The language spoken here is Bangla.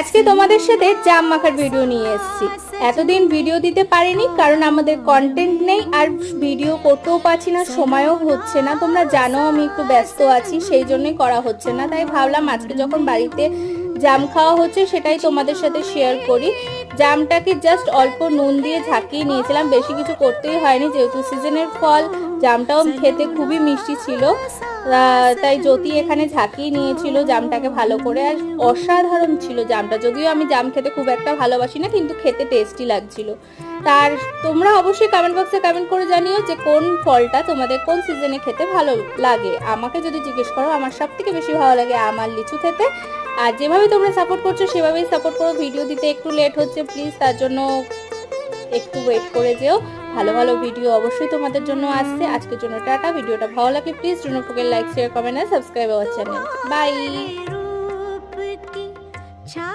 আজকে তোমাদের সাথে জাম মাখার ভিডিও নিয়ে এসেছি। এতদিন ভিডিও দিতে পারিনি কারণ আমাদের কন্টেন্ট নেই আর ভিডিও করতেও পারছি না, সময়ও হচ্ছে না। তোমরা জানো আমি একটু ব্যস্ত আছি, সেই জন্যই করা হচ্ছে না। তাই ভাবলাম আজকে যখন বাড়িতে জাম খাওয়া হচ্ছে সেটাই তোমাদের সাথে শেয়ার করি। জামটাকে জাস্ট অল্প নুন দিয়ে ঝাঁকিয়ে নিয়েছিলাম, বেশি কিছু করতেই হয়নি যেহেতু সিজনের ফল। জামটাও খেতে খুবই মিষ্টি ছিল, তাই জ্যোতি এখানে ঝাঁকিয়ে নিয়েছিল জামটাকে ভালো করে। আর অসাধারণ ছিল জামটা, যদিও আমি জাম খেতে খুব একটা ভালোবাসি না, কিন্তু খেতে টেস্টি লাগছিল। তার তোমরা অবশ্যই কমেন্ট বক্সে কমেন্ট করে জানিও যে কোন ফলটা তোমাদের কোন সিজনে খেতে ভালো লাগে। আমাকে যদি জিজ্ঞেস করো, আমার সব থেকে বেশি ভালো লাগে আমার লিচু খেতে। আর যেভাবে তোমরা সাপোর্ট করছো সেভাবেই সাপোর্ট করো। ভিডিও দিতে একটু লেট হচ্ছে, প্লিজ তার জন্য একটু ওয়েট করে যেও। ভালো ভালো ভিডিও অবশ্যই তোমাদের জন্য আসছে। আজকের জন্য টাটা। ভিডিওটা ভালো লাগলে please don't forget like, share, comment আর সাবস্ক্রাইব আওয়ার চ্যানেল। বাই।